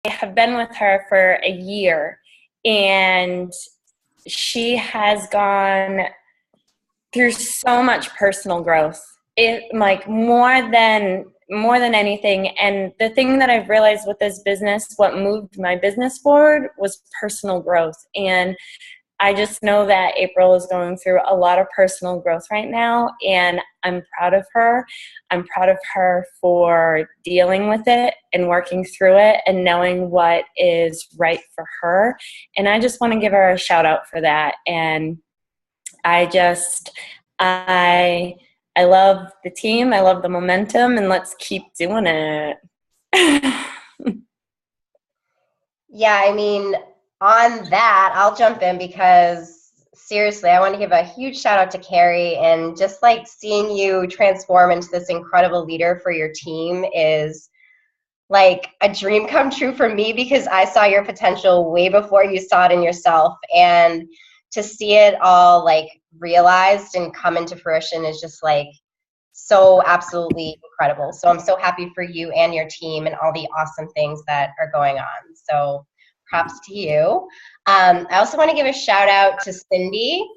have been with her for a year, and she has gone through so much personal growth. It like more than anything. And the thing that I've realized with this business, what moved my business forward, was personal growth. And I just know that April is going through a lot of personal growth right now, and I'm proud of her. I'm proud of her for dealing with it and working through it and knowing what is right for her. And I just want to give her a shout out for that. And I I love the team. I love the momentum, and let's keep doing it. Yeah, I mean, on that, I'll jump in because seriously, I want to give a huge shout out to Carrie, and just like seeing you transform into this incredible leader for your team is like a dream come true for me, because I saw your potential way before you saw it in yourself. And to see it all like realized and come into fruition is just like so absolutely incredible. So I'm so happy for you and your team and all the awesome things that are going on. So props to you. I also want to give a shout out to Cindy,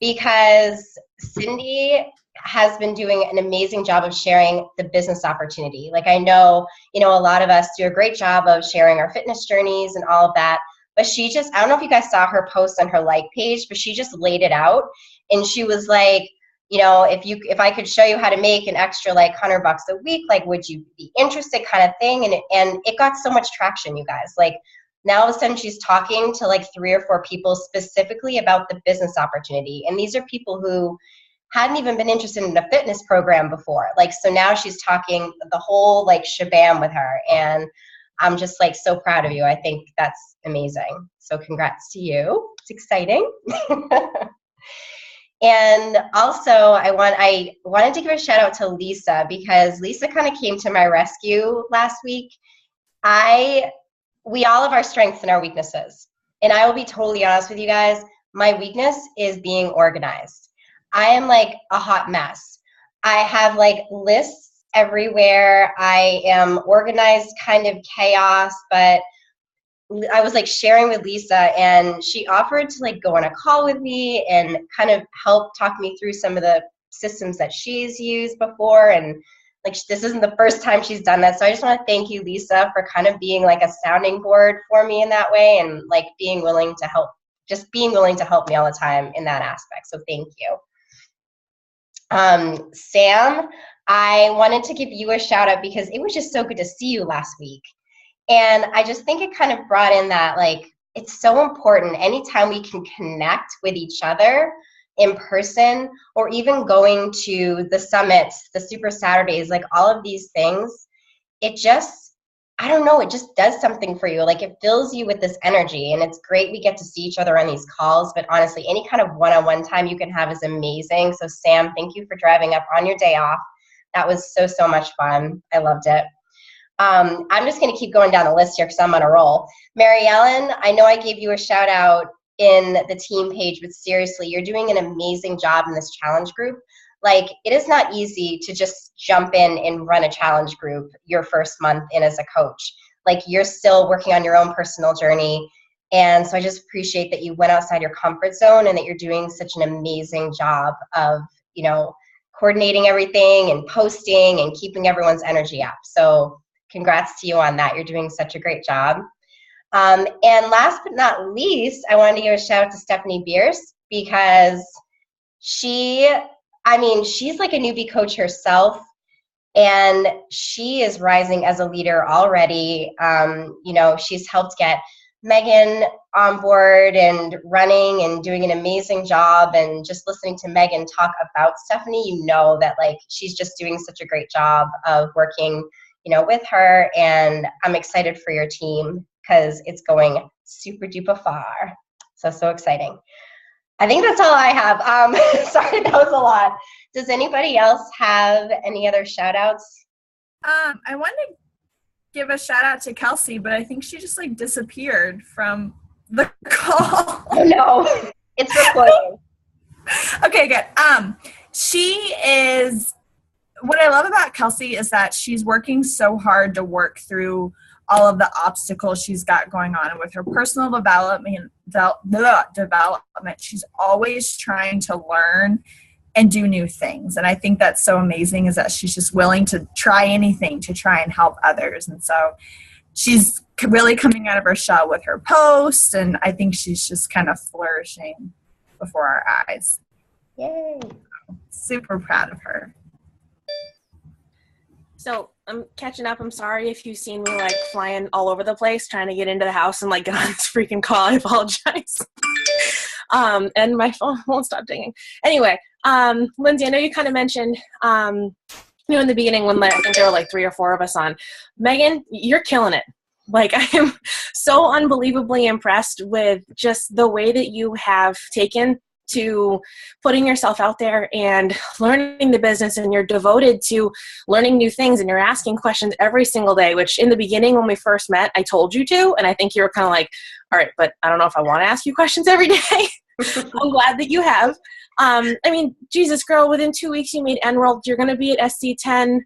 because Cindy has been doing an amazing job of sharing the business opportunity. Like I know, a lot of us do a great job of sharing our fitness journeys and all of that, but she just, I don't know if you guys saw her post on her like page, but she just laid it out, and she was like, if I could show you how to make an extra like $100 a week, like would you be interested, kind of thing. And it got so much traction, you guys. Like now all of a sudden she's talking to like 3 or 4 people specifically about the business opportunity. And these are people who hadn't even been interested in a fitness program before. Like, so now she's talking the whole like shabam with her. And I'm just like so proud of you. I think that's amazing. So congrats to you. It's exciting. And also I wanted to give a shout out to Lisa, because Lisa kind of came to my rescue last week. We all have our strengths and our weaknesses. And I will be totally honest with you guys, my weakness is being organized. I am like a hot mess. I have like lists everywhere. I am organized kind of chaos, but I was like sharing with Lisa, and she offered to like go on a call with me and kind of help talk me through some of the systems that she's used before. And like this isn't the first time she's done that. So I just want to thank you, Lisa, for kind of being like a sounding board for me in that way, and like being willing to help me all the time in that aspect. So thank you. Sam, I wanted to give you a shout out because it was just so good to see you last week. And I just think it kind of brought in that, like, it's so important anytime we can connect with each other in person, or even going to the summits, the Super Saturdays, like all of these things, it just, I don't know, it just does something for you. Like it fills you with this energy, and it's great we get to see each other on these calls, but honestly, any kind of one-on-one time you can have is amazing. So Sam, thank you for driving up on your day off. That was so, so much fun. I loved it. I'm just going to keep going down the list here because I'm on a roll. Mary Ellen, I know I gave you a shout out in the team page, but seriously, you're doing an amazing job in this challenge group. Like, it is not easy to just jump in and run a challenge group your first month in as a coach. Like, you're still working on your own personal journey. And so I just appreciate that you went outside your comfort zone, and that you're doing such an amazing job of, coordinating everything and posting and keeping everyone's energy up. So congrats to you on that. You're doing such a great job. And last but not least, I wanted to give a shout out to Stephanie Bierce, because she's like a newbie coach herself, and she is rising as a leader already. She's helped get Megan on board and running and doing an amazing job. And just listening to Megan talk about Stephanie, that like she's just doing such a great job of working with her. And I'm excited for your team because it's going super duper far. So exciting. I think that's all I have. Sorry, that was a lot. Does anybody else have any other shout outs? I wanted to give a shout out to Kelsey, but I think she just like disappeared from the call. Oh no, it's recording. Okay, good. What I love about Kelsey is that she's working so hard to work through all of the obstacles she's got going on. And with her personal development, she's always trying to learn and do new things. And I think that's so amazing, is that she's just willing to try anything to try and help others. And so she's really coming out of her shell with her posts, and I think she's just kind of flourishing before our eyes. Yay. Super proud of her. So I'm catching up. I'm sorry if you've seen me like flying all over the place trying to get into the house and like get on this freaking call. I apologize. And my phone won't stop dinging. Anyway, Lindsay, I know you kind of mentioned, in the beginning when I think there were like 3 or 4 of us on. Megan, you're killing it. Like, I am so unbelievably impressed with just the way that you have taken to putting yourself out there and learning the business, and you're devoted to learning new things, and you're asking questions every single day, which in the beginning when we first met, I told you to, and I think you were kind of like, all right, but I don't know if I want to ask you questions every day. I'm glad that you have. Jesus, girl, within 2 weeks you made Enrolled. You're going to be at SC10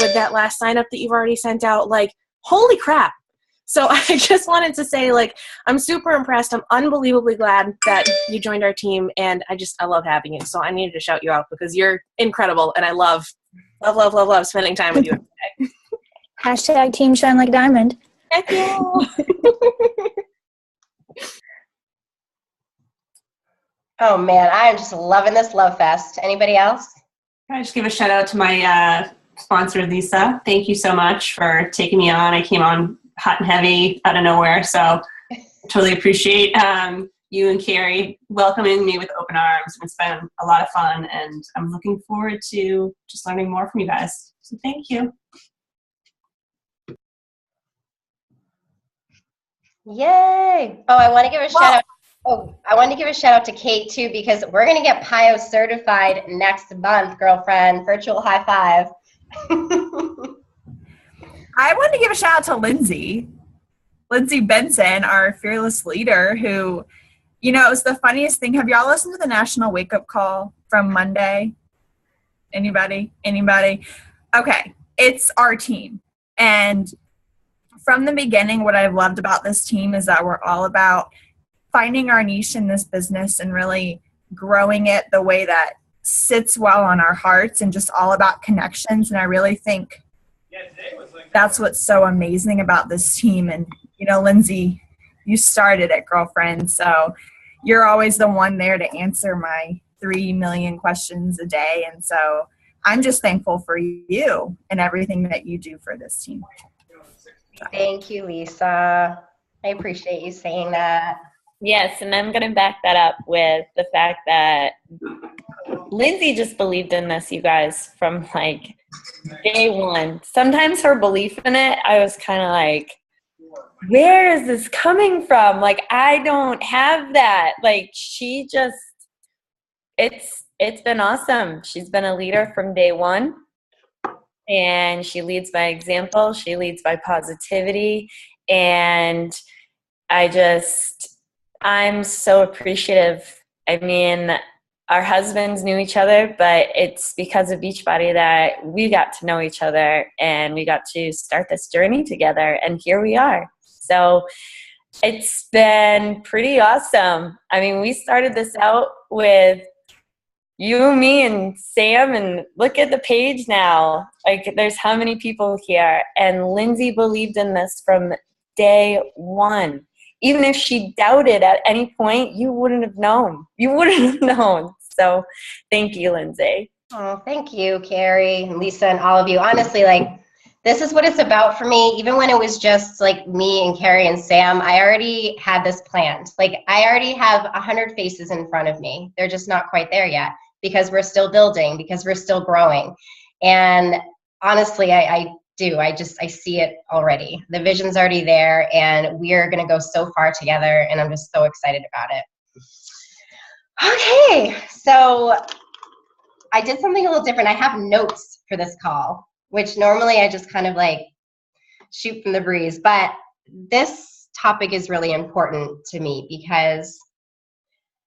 with that last sign up that you've already sent out. Like, holy crap. So I just wanted to say, like, I'm super impressed. I'm unbelievably glad that you joined our team, and I love having you. So I needed to shout you out because you're incredible, and I love spending time with you today. Hashtag Team Shine Like a Diamond. Heck yeah. Oh man, I am just loving this Love Fest. Anybody else? I just give a shout out to my sponsor, Lisa. Thank you so much for taking me on. I came on hot and heavy out of nowhere, so totally appreciate you and Carrie welcoming me with open arms. It's been a lot of fun, and I'm looking forward to just learning more from you guys. So thank you. Yay! Oh, I want to give a shout out. Oh, I wanted to give a shout out to Kate too, because we're going to get PIO certified next month, girlfriend. Virtual high five. I wanted to give a shout out to Lindsay Benson, our fearless leader, who, it was the funniest thing. Have y'all listened to the National Wake Up Call from Monday? Anybody? Okay. It's our team. And from the beginning, what I've loved about this team is that we're all about finding our niche in this business and really growing it the way that sits well on our hearts, and just all about connections. And I really think that's what's so amazing about this team. And, Lindsay, you started it, girlfriend. So you're always the one there to answer my 3 million questions a day. And so I'm just thankful for you and everything that you do for this team. Thank you, Lisa. I appreciate you saying that. Yes, and I'm going to back that up with the fact that Lindsay just believed in this, you guys, from like day one. Sometimes her belief in it, I was kind of like, where is this coming from? Like, I don't have that. Like, she just, it's been awesome. She's been a leader from day one, and she leads by example. She leads by positivity, and I'm so appreciative. I mean, our husbands knew each other, but it's because of Beachbody that we got to know each other, and we got to start this journey together, and here we are. So it's been pretty awesome. I mean, we started this out with you, me, and Sam, and look at the page now. Like, there's how many people here, and Lindsay believed in this from day one. Even if she doubted at any point, you wouldn't have known. So thank you, Lindsay. Oh, thank you, Carrie and Lisa and all of you. Honestly, like, this is what it's about for me. Even when it was just like me and Carrie and Sam, I already had this planned. Like, I already have 100 faces in front of me. They're just not quite there yet, because we're still building, because we're still growing. And honestly, I see it already. The vision's already there, and we're going to go so far together, and I'm just so excited about it. Okay, so I did something a little different. I have notes for this call, which normally I just kind of like shoot from the breeze, but this topic is really important to me because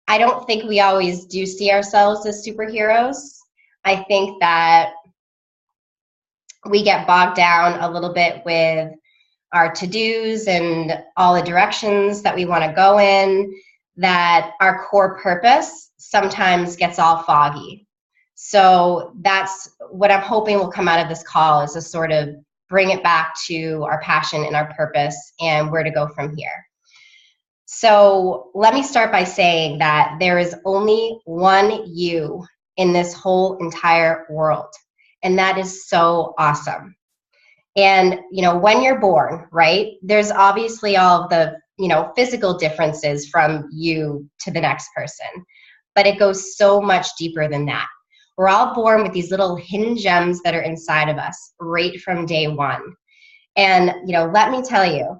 I don't think we always do see ourselves as superheroes. I think that we get bogged down a little bit with our to-dos and all the directions that we want to go in, that our core purpose sometimes gets all foggy. So that's what I'm hoping will come out of this call, is to sort of bring it back to our passion and our purpose and where to go from here. So let me start by saying that there is only one you in this whole entire world, and that is so awesome. And, you know, when you're born, right, there's obviously all of the, you know, physical differences from you to the next person, but it goes so much deeper than that. We're all born with these little hidden gems that are inside of us right from day one. And, you know, let me tell you,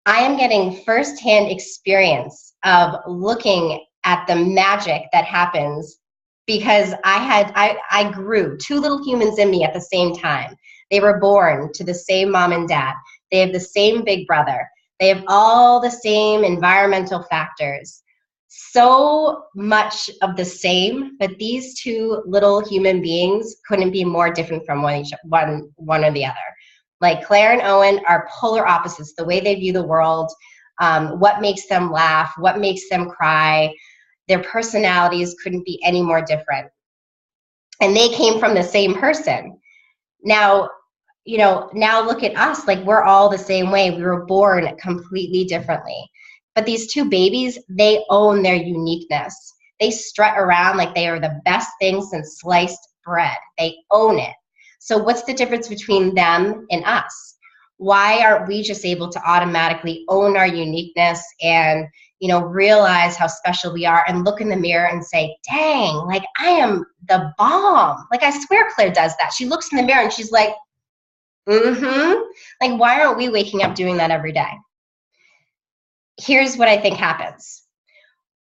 I am getting firsthand experience of looking at the magic that happens because I grew two little humans in me at the same time. They were born to the same mom and dad. They have the same big brother. They have all the same environmental factors. So much of the same, but these two little human beings couldn't be more different from one or the other. Like Claire and Owen are polar opposites, the way they view the world, what makes them laugh, what makes them cry. Their personalities couldn't be any more different. And they came from the same person. Now, you know, now look at us, like we're all the same way. We were born completely differently. But these two babies, they own their uniqueness. They strut around like they are the best thing since sliced bread. They own it. So what's the difference between them and us? Why aren't we just able to automatically own our uniqueness and, you know, realize how special we are and look in the mirror and say, dang, like I am the bomb. Like I swear Claire does that. She looks in the mirror and she's like, like why aren't we waking up doing that every day? Here's what I think happens.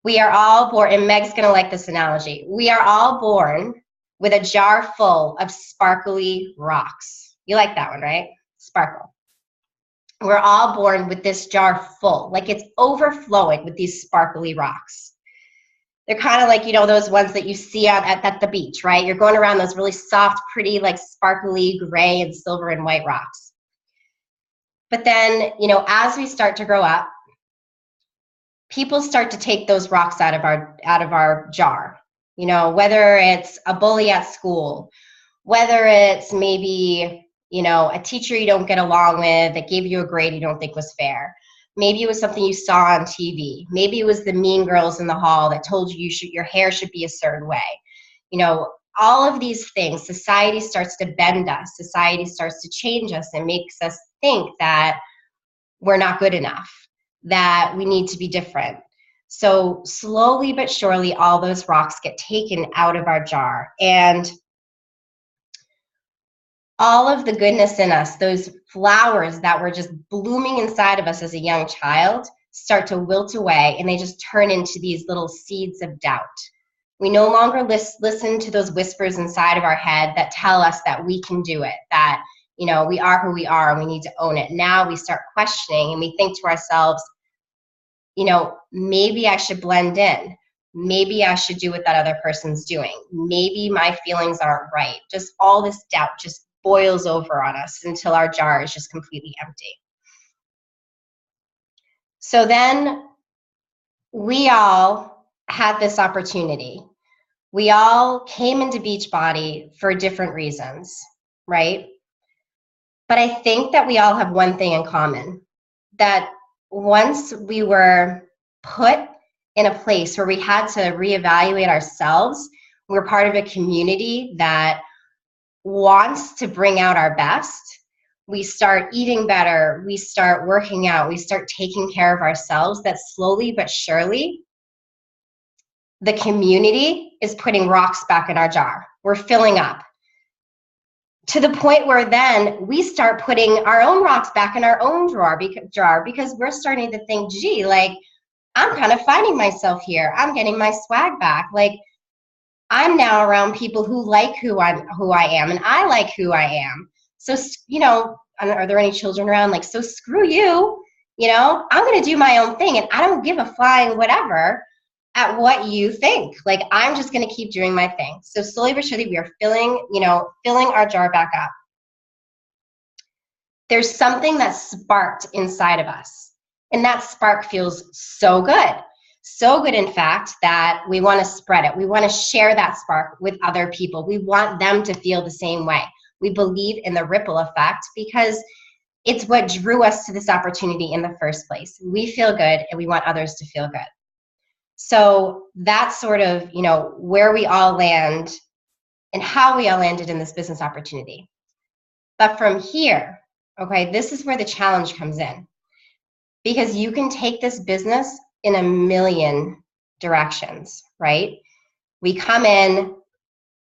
We are all born, and Meg's gonna like this analogy. We are all born with a jar full of sparkly rocks. You like that one, right? Sparkle. We're all born with this jar full, like it's overflowing with these sparkly rocks. They're kind of like, you know, those ones that you see at the beach, right? You're going around those really soft, pretty, like sparkly gray and silver and white rocks. But then, you know, as we start to grow up, people start to take those rocks out of our jar. You know, whether it's a bully at school, whether it's maybe, you know, a teacher you don't get along with that gave you a grade you don't think was fair. Maybe it was something you saw on TV. Maybe it was the mean girls in the hall that told you your hair should be a certain way. You know, all of these things, society starts to bend us. Society starts to change us and makes us think that we're not good enough, that we need to be different. So slowly but surely, all those rocks get taken out of our jar. And all of the goodness in us, those flowers that were just blooming inside of us as a young child, start to wilt away, and they just turn into these little seeds of doubt. We no longer listen to those whispers inside of our head that tell us that we can do it, that, you know, we are who we are and we need to own it. Now we start questioning and we think to ourselves, you know, maybe I should blend in. Maybe I should do what that other person's doing. Maybe my feelings aren't right. Just all this doubt just boils over on us until our jar is just completely empty. So then we all had this opportunity. We all came into Beachbody for different reasons, right? But I think that we all have one thing in common, that once we were put in a place where we had to reevaluate ourselves, we're part of a community that wants to bring out our best. We start eating better, we start working out, we start taking care of ourselves, that slowly but surely, the community is putting rocks back in our jar. We're filling up. To the point where then we start putting our own rocks back in our own jar because we're starting to think, gee, like, I'm kind of finding myself here. I'm getting my swag back. Like, I'm now around people who like who I am, and I like who I am. So, you know, are there any children around? Like, so screw you, you know, I'm going to do my own thing, and I don't give a flying whatever at what you think. Like, I'm just going to keep doing my thing. So slowly but surely, we are filling our jar back up. there's something that sparked inside of us. And that spark feels so good. So good, in fact, that we want to spread it. We want to share that spark with other people. We want them to feel the same way. We believe in the ripple effect because it's what drew us to this opportunity in the first place. We feel good and we want others to feel good. So that's sort of, where we all land and how we all landed in this business opportunity. But from here, okay, this is where the challenge comes in. Because you can take this business in a million directions, right? We come in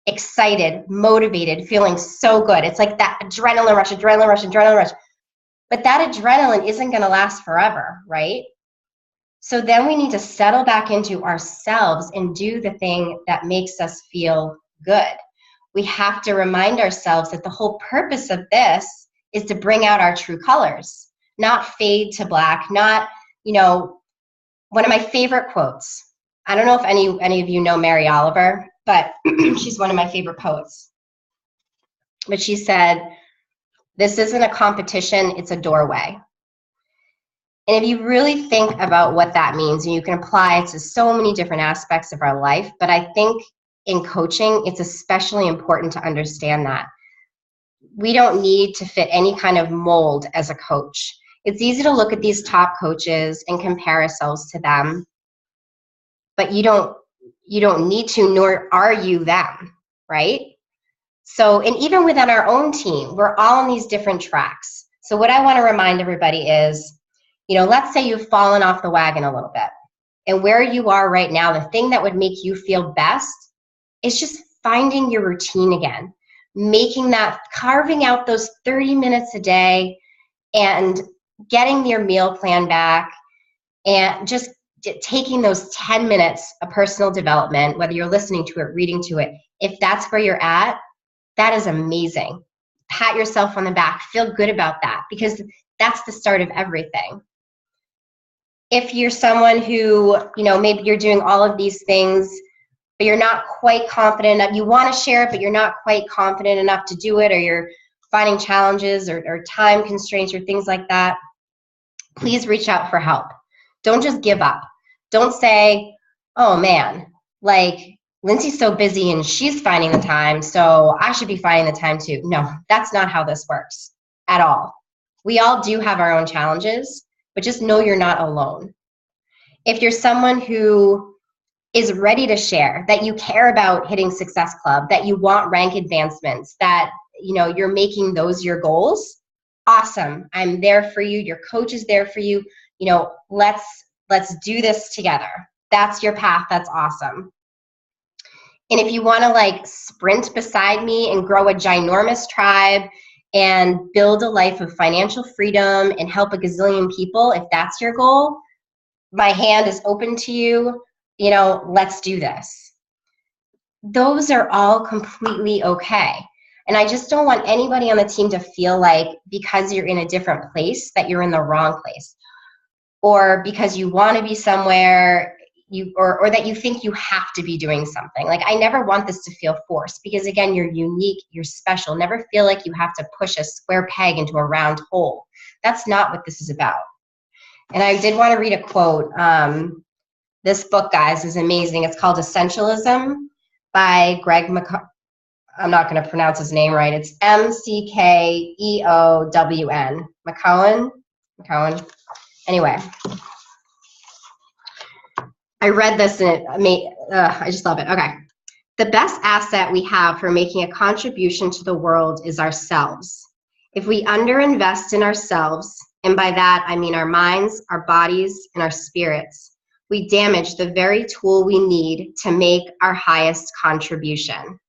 excited, motivated, feeling so good. It's like that adrenaline rush. But that adrenaline isn't going to last forever, right? So then we need to settle back into ourselves and do the thing that makes us feel good. We have to remind ourselves that the whole purpose of this is to bring out our true colors, not fade to black, not, one of my favorite quotes. I don't know if any of you know Mary Oliver, but she's one of my favorite poets. But she said, "This isn't a competition, it's a doorway." And if you really think about what that means, and you can apply it to so many different aspects of our life, but I think in coaching, it's especially important to understand that. We don't need to fit any kind of mold as a coach. It's easy to look at these top coaches and compare ourselves to them, but you don't need to, nor are you them, right? So, and even within our own team, we're all on these different tracks. So what I want to remind everybody is, let's say you've fallen off the wagon a little bit, and where you are right now, the thing that would make you feel best is just finding your routine again, carving out those 30 minutes a day and getting your meal plan back, and just taking those 10 minutes of personal development, whether you're listening to it, reading to it. If that's where you're at, that is amazing. Pat yourself on the back. Feel good about that, because that's the start of everything. If you're someone who, maybe you're doing all of these things, but you're not quite confident enough, you want to share it, but you're not quite confident enough to do it, or you're finding challenges or time constraints or things like that, please reach out for help. Don't just give up. Don't say, "Oh man, Lindsay's so busy and she's finding the time, so I should be finding the time too." No, that's not how this works at all. We all do have our own challenges, but just know you're not alone. If you're someone who is ready to share, that you care about hitting Success Club, that you want rank advancements, that you're making those your goals, awesome. I'm there for you. Your coach is there for you. Let's do this together. That's your path. That's awesome. And if you want to sprint beside me and grow a ginormous tribe and build a life of financial freedom and help a gazillion people, if that's your goal, my hand is open to you. Let's do this. Those are all completely okay. And I just don't want anybody on the team to feel like because you're in a different place that you're in the wrong place, or because you want to be somewhere or that you think you have to be doing something. I never want this to feel forced, because again, you're unique, you're special. Never feel like you have to push a square peg into a round hole. That's not what this is about. And I did want to read a quote. This book, guys, is amazing. It's called Essentialism by Greg I'm not going to pronounce his name right. It's McKeown. McKeown. Anyway, I read this and I just love it. Okay. The best asset we have for making a contribution to the world is ourselves. If we underinvest in ourselves, and by that I mean our minds, our bodies, and our spirits, we damage the very tool we need to make our highest contribution.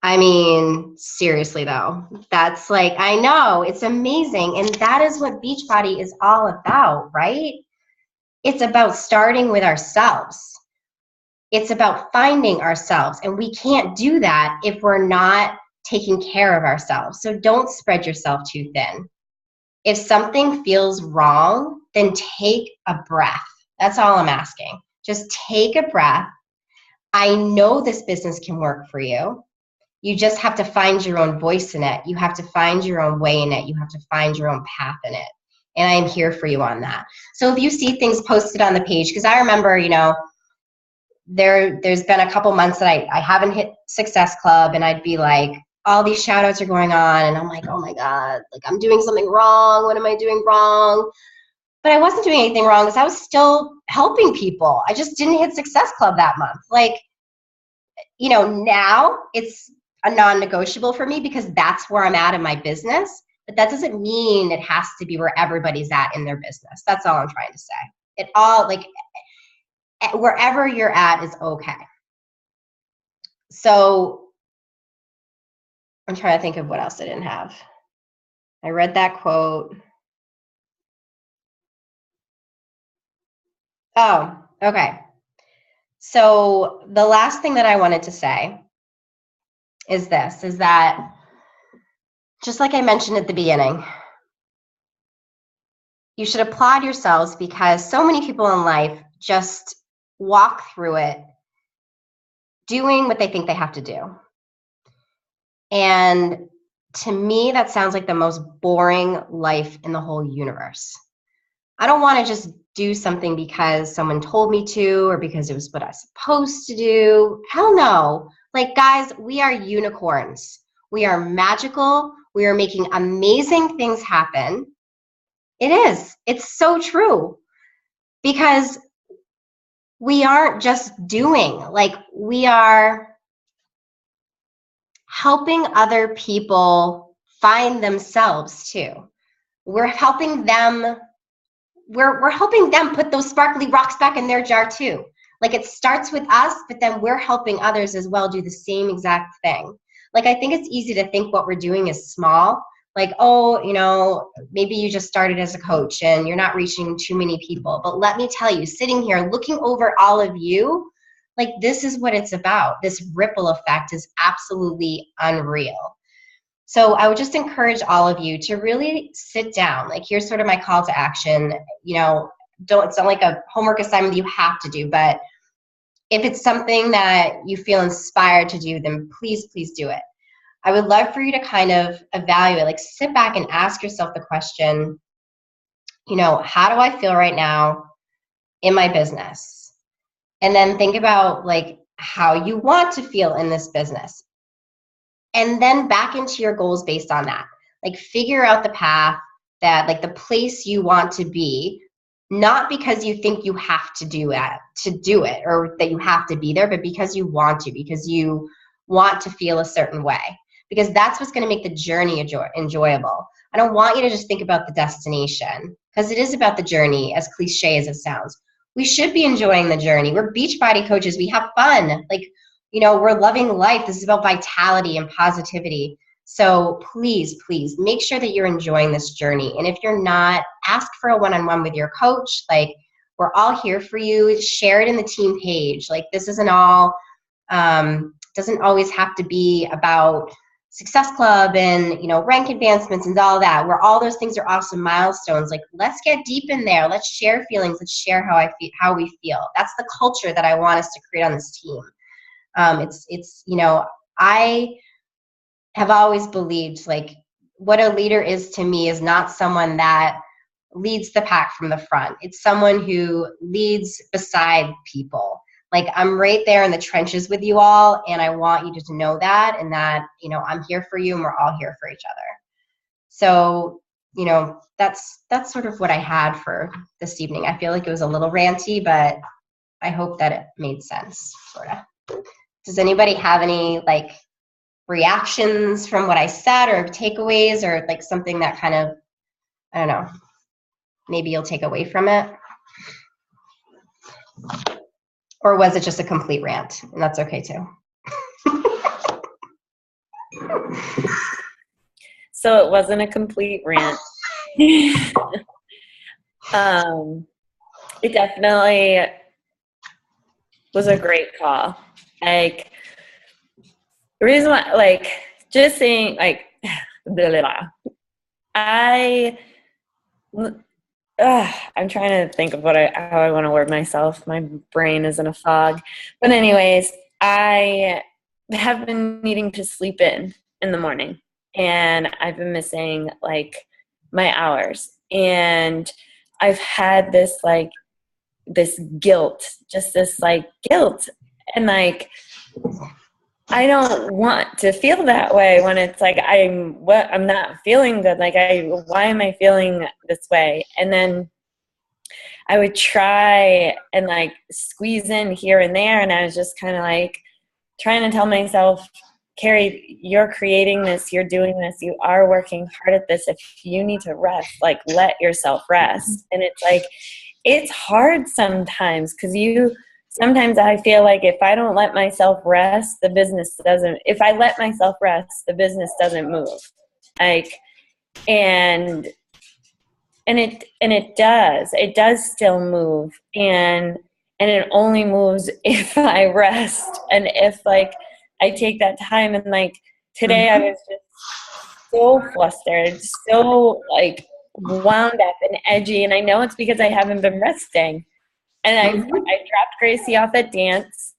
I mean, seriously though, that's I know, it's amazing. And that is what Beachbody is all about, right? It's about starting with ourselves. It's about finding ourselves. And we can't do that if we're not taking care of ourselves. So don't spread yourself too thin. If something feels wrong, then take a breath. That's all I'm asking. Just take a breath. I know this business can work for you. You just have to find your own voice in it. You have to find your own way in it. You have to find your own path in it. And I am here for you on that. So if you see things posted on the page, because I remember, you know, there's been a couple months that I haven't hit Success Club, and I'd be like, all these shout outs are going on, and I'm like, oh my God, like I'm doing something wrong. What am I doing wrong? But I wasn't doing anything wrong because I was still helping people. I just didn't hit Success Club that month. Like, you know, now it's a non-negotiable for me because that's where I'm at in my business. But that doesn't mean it has to be where everybody's at in their business. That's all I'm trying to say. It all, like, wherever you're at is okay. So I'm trying to think of what else I didn't have. I read that quote. Oh, okay. So the last thing that I wanted to say is this, is that just like I mentioned at the beginning, you should applaud yourselves because so many people in life just walk through it doing what they think they have to do. And to me, that sounds like the most boring life in the whole universe. I don't want to just do something because someone told me to or because it was what I was supposed to do. Hell no. Like, guys, we are unicorns. We are magical. We are making amazing things happen. It is. It's so true. Because we aren't just doing, like, we are helping other people find themselves too. We're helping them, we're helping them put those sparkly rocks back in their jar too. Like, it starts with us, but then we're helping others as well do the same exact thing. Like, I think it's easy to think what we're doing is small. Like, oh, you know, maybe you just started as a coach and you're not reaching too many people. But let me tell you, sitting here looking over all of you, like, this is what it's about. This ripple effect is absolutely unreal. So I would just encourage all of you to really sit down. Like, here's sort of my call to action. You know, it's not like a homework assignment you have to do, but if it's something that you feel inspired to do, then please, please do it. I would love for you to kind of evaluate, like, sit back and ask yourself the question, you know, how do I feel right now in my business? And then think about, like, how you want to feel in this business. And then back into your goals based on that. Like, figure out the path that, like, the place you want to be, not because you think you have to do it or that you have to be there, but because you want to, because you want to feel a certain way. Because that's what's going to make the journey enjoyable. I don't want you to just think about the destination, because it is about the journey, as cliche as it sounds. We should be enjoying the journey. We're Beachbody coaches. We have fun. Like, you know, we're loving life. This is about vitality and positivity. So please, please make sure that you're enjoying this journey. And if you're not, ask for a one-on-one with your coach. Like, we're all here for you. Share it in the team page. Like, this isn't all, doesn't always have to be about Success Club and, you know, rank advancements and all that, where all those things are awesome milestones. Like, let's get deep in there. Let's share feelings. Let's share how we feel. That's the culture that I want us to create on this team. It's, you know, I have always believed, like, what a leader is to me is not someone that leads the pack from the front. It's someone who leads beside people. Like, I'm right there in the trenches with you all, and I want you to know that, and that, you know, I'm here for you and we're all here for each other. So, you know, that's sort of what I had for this evening. I feel like it was a little ranty, but I hope that it made sense, sort of. Does anybody have any, like, reactions from what I said or takeaways or, like, something that kind of, I don't know, maybe you'll take away from it? Or was it just a complete rant? And that's okay too. So it wasn't a complete rant. It definitely was a great call. Like, the reason why, like, just saying, like, blah, blah, blah. I'm trying to think of how I want to word myself. My brain is in a fog. But anyways, I have been needing to sleep in the morning, and I've been missing like my hours, and I've had this like this guilt, just this like guilt, and like I don't want to feel that way when it's like I'm not feeling good. Like why am I feeling this way? And then I would try and like squeeze in here and there, and I was just kind of like trying to tell myself, Carrie, you're creating this, you're doing this, you are working hard at this. If you need to rest, like let yourself rest. And it's like it's hard sometimes because sometimes I feel like if I don't let myself rest, the business doesn't. If I let myself rest, the business doesn't move. Like, and it does. It does still move, and it only moves if I rest and if like I take that time. And like today, I was just so flustered, so like wound up and edgy, and I know it's because I haven't been resting. And I dropped Gracie off at dance,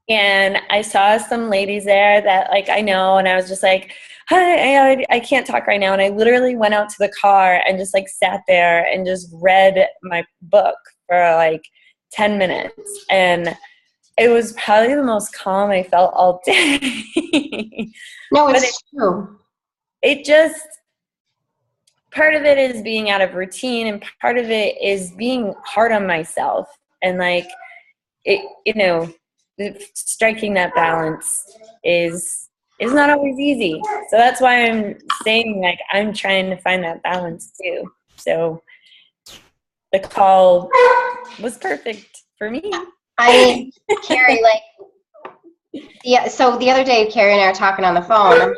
and I saw some ladies there that like I know, and I was just like, hi, I can't talk right now. And I literally went out to the car and just like sat there and just read my book for like 10 minutes. And it was probably the most calm I felt all day. No, it's true. It just, part of it is being out of routine, and part of it is being hard on myself, and like it, striking that balance is not always easy. So that's why I'm saying like I'm trying to find that balance too. So the call was perfect for me. I mean, Carrie, like, so the other day, Carrie and I were talking on the phone. I'm like,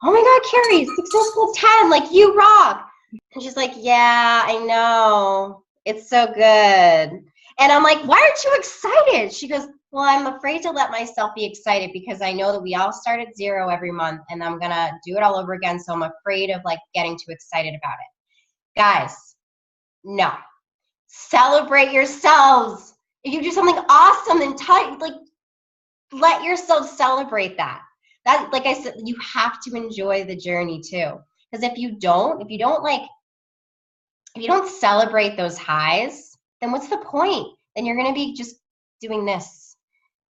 oh my God, Carrie, successful 10, like you rock. And she's like, yeah, I know. It's so good. And I'm like, why aren't you excited? She goes, well, I'm afraid to let myself be excited because I know that we all start at 0 every month and I'm going to do it all over again. So I'm afraid of like getting too excited about it. Guys, no. Celebrate yourselves. If you do something awesome, then like let yourself celebrate that. That, like I said, you have to enjoy the journey too. Because if you don't celebrate those highs, then what's the point? Then you're going to be just doing this.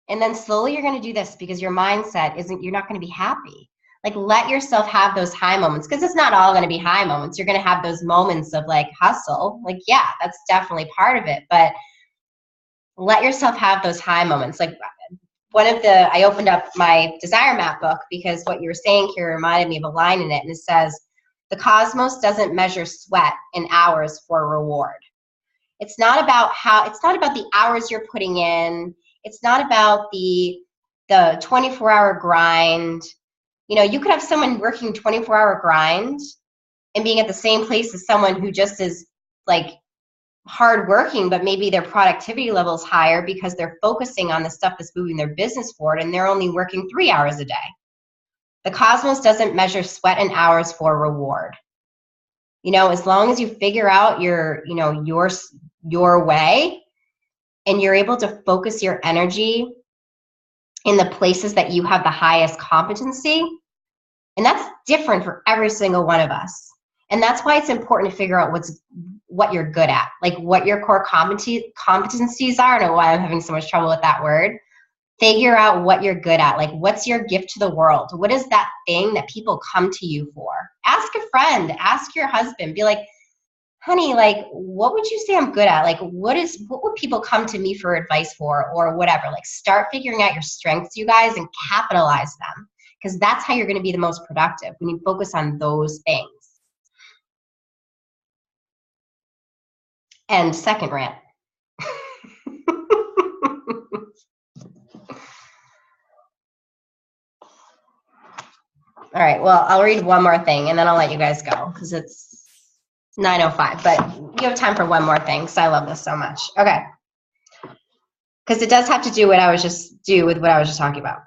And then slowly you're going to do this because your mindset you're not going to be happy. Like let yourself have those high moments, because it's not all going to be high moments. You're going to have those moments of like hustle. Like, yeah, that's definitely part of it. But let yourself have those high moments. Like I opened up my Desire Map book because what you were saying here reminded me of a line in it, and it says, the cosmos doesn't measure sweat in hours for reward. It's not about the hours you're putting in. It's not about the 24-hour grind. You know, you could have someone working 24-hour grind and being at the same place as someone who just is like hardworking, but maybe their productivity level is higher because they're focusing on the stuff that's moving their business forward, and they're only working 3 hours a day. The cosmos doesn't measure sweat and hours for reward. You know, as long as you figure out your way and you're able to focus your energy in the places that you have the highest competency, and that's different for every single one of us. And that's why it's important to figure out what you're good at, like what your core competencies are. I don't know why I'm having so much trouble with that word. Figure out what you're good at. Like, what's your gift to the world? What is that thing that people come to you for? Ask a friend, ask your husband, be like, honey, like, what would you say I'm good at? Like, what would people come to me for advice for, or whatever? Like, start figuring out your strengths, you guys, and capitalize them, because that's how you're going to be the most productive, when you focus on those things. And second rant. All right, well, I'll read one more thing and then I'll let you guys go because it's 9:05, but you have time for one more thing because I love this so much. Okay. Because it does have to do with what I was just talking about.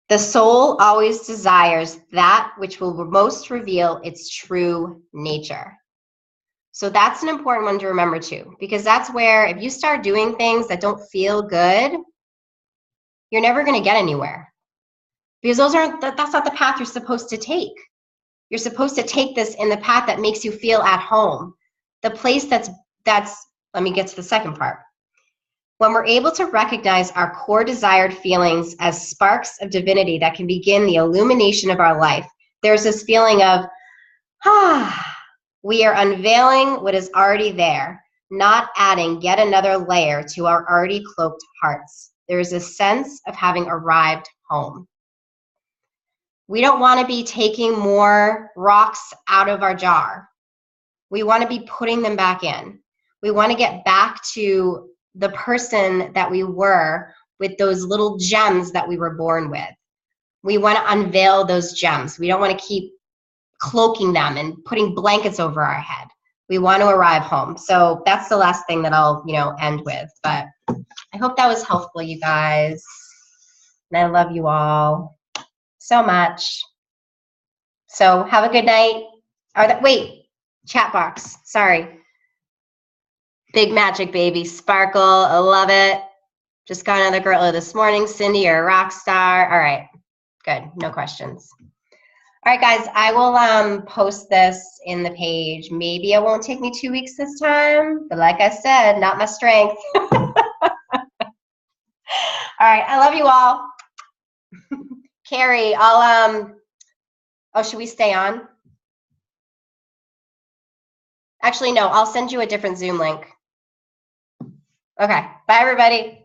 The soul always desires that which will most reveal its true nature. So that's an important one to remember too, because that's where if you start doing things that don't feel good, you're never going to get anywhere, because that's not the path you're supposed to take. You're supposed to take this in the path that makes you feel at home. The place that's, let me get to the second part. When we're able to recognize our core desired feelings as sparks of divinity that can begin the illumination of our life, there's this feeling of, we are unveiling what is already there, not adding yet another layer to our already cloaked hearts. There is a sense of having arrived home. We don't want to be taking more rocks out of our jar. We want to be putting them back in. We want to get back to the person that we were with those little gems that we were born with. We want to unveil those gems. We don't want to keep cloaking them and putting blankets over our head. We want to arrive home. So that's the last thing that I'll, end with. But I hope that was helpful, you guys. And I love you all so much. So have a good night. Wait, chat box. Sorry. Big magic, baby. Sparkle. I love it. Just got another girl this morning. Cindy, you're a rock star. All right. Good. No questions. All right, guys. I will post this in the page. Maybe it won't take me 2 weeks this time. But like I said, not my strength. All right. I love you all. Carrie, I'll should we stay on? Actually, no, I'll send you a different Zoom link. Okay, bye everybody.